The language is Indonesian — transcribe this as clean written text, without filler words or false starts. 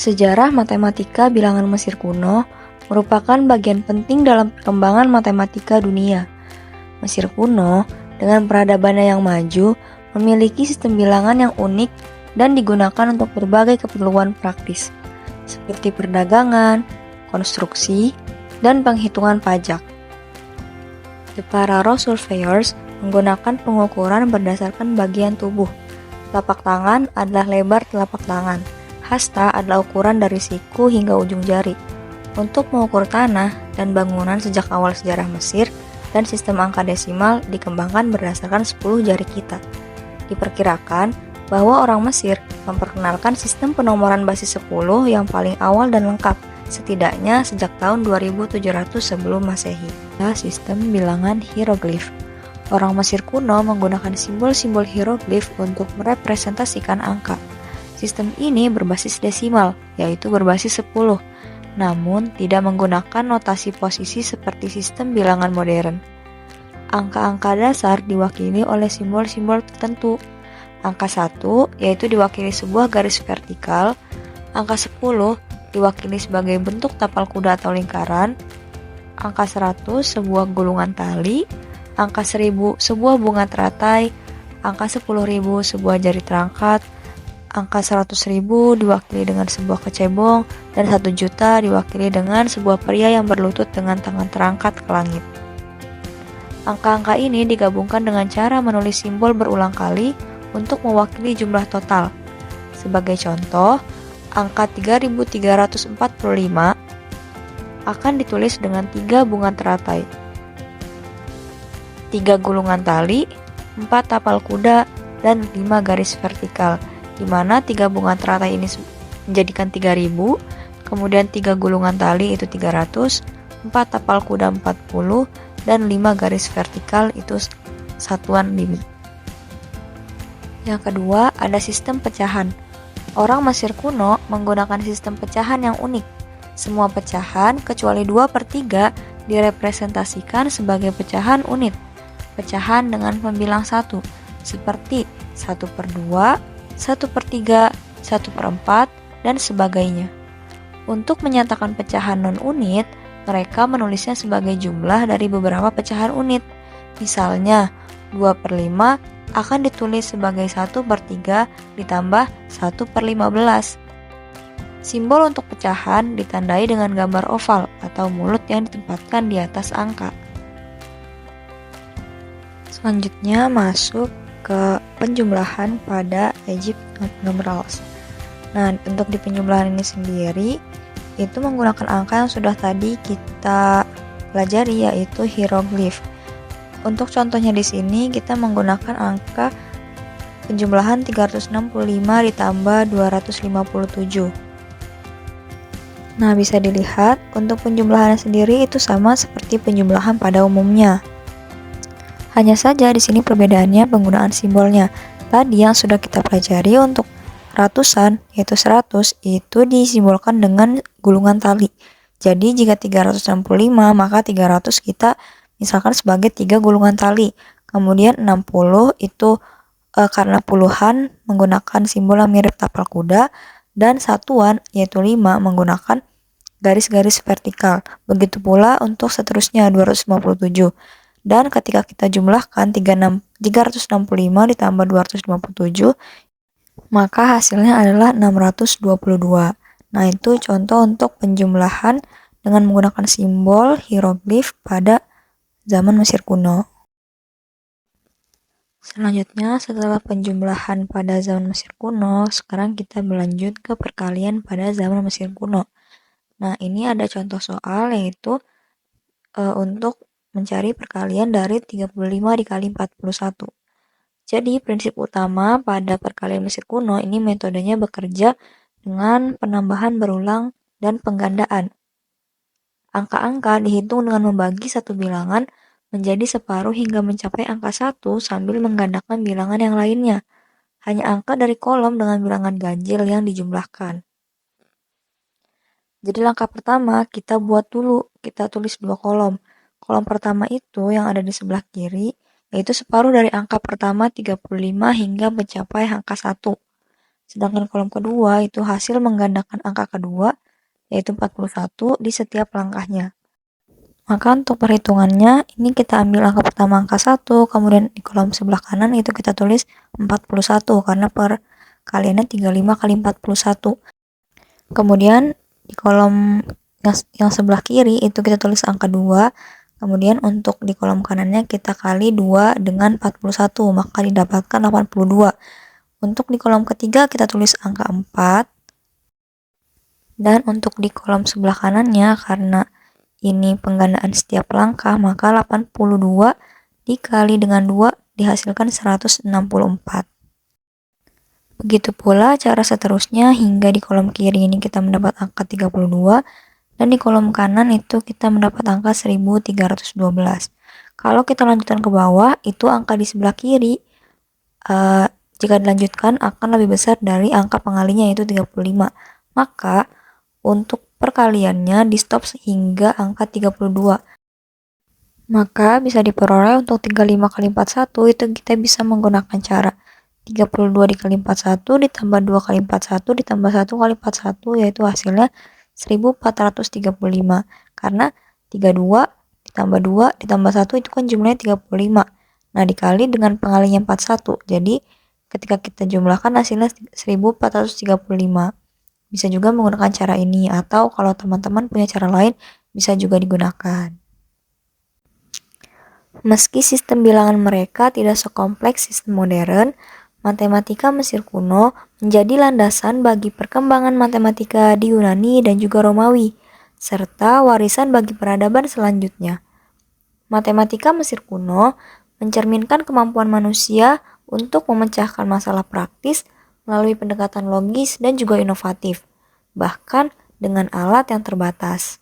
Sejarah matematika bilangan Mesir kuno merupakan bagian penting dalam perkembangan matematika dunia. Mesir kuno, dengan peradabannya yang maju, memiliki sistem bilangan yang unik dan digunakan untuk berbagai keperluan praktis, seperti perdagangan, konstruksi, dan penghitungan pajak. The Parallel Surveyors menggunakan pengukuran berdasarkan bagian tubuh. Telapak tangan adalah lebar telapak tangan. Hasta adalah ukuran dari siku hingga ujung jari. Untuk mengukur tanah dan bangunan sejak awal sejarah Mesir, dan sistem angka desimal dikembangkan berdasarkan 10 jari kita. Diperkirakan bahwa orang Mesir memperkenalkan sistem penomoran basis 10 yang paling awal dan lengkap, setidaknya sejak tahun 2700 sebelum Masehi. Sistem bilangan hieroglif. Orang Mesir kuno menggunakan simbol-simbol hieroglif untuk merepresentasikan angka. Sistem ini berbasis desimal, yaitu berbasis 10, namun tidak menggunakan notasi posisi seperti sistem bilangan modern. Angka-angka dasar diwakili oleh simbol-simbol tertentu. Angka 1 yaitu diwakili sebuah garis vertikal, angka 10 diwakili sebagai bentuk tapal kuda atau lingkaran, angka 100 sebuah gulungan tali, angka 1000 sebuah bunga teratai, angka 10.000 sebuah jari terangkat, angka 100.000 diwakili dengan sebuah kecebong, dan 1 juta diwakili dengan sebuah pria yang berlutut dengan tangan terangkat ke langit. Angka-angka ini digabungkan dengan cara menulis simbol berulang kali untuk mewakili jumlah total. Sebagai contoh, angka 3345 akan ditulis dengan 3 bunga teratai, 3 gulungan tali, 4 tapal kuda, dan 5 garis vertikal, di mana 3 bunga teratai ini menjadikan 3000, kemudian 3 gulungan tali itu 300, 4 tapal kuda 40, dan 5 garis vertikal itu satuan limit. Yang kedua, ada sistem pecahan. Orang Mesir kuno menggunakan sistem pecahan yang unik. Semua pecahan kecuali 2/3 direpresentasikan sebagai pecahan unit. Pecahan dengan pembilang 1, seperti 1/2, 1/3, 1/4, dan sebagainya. Untuk menyatakan pecahan non-unit, mereka menulisnya sebagai jumlah dari beberapa pecahan unit. Misalnya, 2/5 akan ditulis sebagai 1/3 ditambah 1/15. Simbol untuk pecahan ditandai dengan gambar oval atau mulut yang ditempatkan di atas angka. Selanjutnya masuk ke penjumlahan pada Egypt numerals. Nah, untuk di penjumlahan ini sendiri itu menggunakan angka yang sudah tadi kita pelajari, yaitu hieroglif. Untuk contohnya di sini kita menggunakan angka penjumlahan 365 ditambah 257. Nah, bisa dilihat untuk penjumlahannya sendiri itu sama seperti penjumlahan pada umumnya. Hanya saja di sini perbedaannya penggunaan simbolnya. Tadi yang sudah kita pelajari untuk ratusan, yaitu 100, itu disimbolkan dengan gulungan tali. Jadi jika 365, maka 300 kita misalkan sebagai 3 gulungan tali. Kemudian 60 itu karena puluhan menggunakan simbol yang mirip tapal kuda, dan satuan yaitu 5 menggunakan garis-garis vertikal. Begitu pula untuk seterusnya 257. Dan ketika kita jumlahkan 365 ditambah 257, maka hasilnya adalah 622. Nah, itu contoh untuk penjumlahan dengan menggunakan simbol hieroglif pada zaman Mesir kuno. Selanjutnya, setelah penjumlahan pada zaman Mesir kuno, sekarang kita berlanjut ke perkalian pada zaman Mesir kuno. Nah, ini ada contoh soal, yaitu untuk mencari perkalian dari 35 dikali 41. Jadi, prinsip utama pada perkalian Mesir kuno ini metodenya bekerja dengan penambahan berulang dan penggandaan. Angka-angka dihitung dengan membagi satu bilangan menjadi separuh hingga mencapai angka 1 sambil menggandakan bilangan yang lainnya. Hanya angka dari kolom dengan bilangan ganjil yang dijumlahkan. Jadi langkah pertama kita buat dulu, kita tulis 2 kolom. Kolom pertama itu yang ada di sebelah kiri, yaitu separuh dari angka pertama 35 hingga mencapai angka 1. sedangkan kolom kedua itu hasil menggandakan angka kedua, yaitu 41 di setiap langkahnya. Maka untuk perhitungannya, ini kita ambil angka pertama angka 1, kemudian di kolom sebelah kanan itu kita tulis 41, karena perkaliannya 35 kali 41. Kemudian di kolom yang sebelah kiri itu kita tulis angka 2, kemudian untuk di kolom kanannya kita kali 2 dengan 41, maka didapatkan 82. Untuk di kolom ketiga kita tulis angka 4, dan untuk di kolom sebelah kanannya karena ini penggandaan setiap langkah, maka 82 dikali dengan 2 dihasilkan 164. Begitu pula cara seterusnya hingga di kolom kiri ini kita mendapat angka 32, dan di kolom kanan itu kita mendapat angka 1312. Kalau kita lanjutkan ke bawah, itu angka di sebelah kiri jika dilanjutkan akan lebih besar dari angka pengalinya yaitu 35. Maka untuk perkaliannya di stop hingga angka 32. Maka bisa diperoleh untuk 35 kali 41 itu kita bisa menggunakan cara 32 dikali 41 ditambah 2 kali 41 ditambah 1 kali 41, yaitu hasilnya 1435. Karena 32 ditambah 2 ditambah 1 itu kan jumlahnya 35. Nah, dikali dengan pengalinya 41. Jadi ketika kita jumlahkan hasilnya 1435. Bisa juga menggunakan cara ini, atau kalau teman-teman punya cara lain bisa juga digunakan. Meski sistem bilangan mereka tidak sekompleks sistem modern, matematika Mesir kuno menjadi landasan bagi perkembangan matematika di Yunani dan juga Romawi, serta warisan bagi peradaban selanjutnya. Matematika Mesir kuno mencerminkan kemampuan manusia untuk memecahkan masalah praktis melalui pendekatan logis dan juga inovatif, bahkan dengan alat yang terbatas.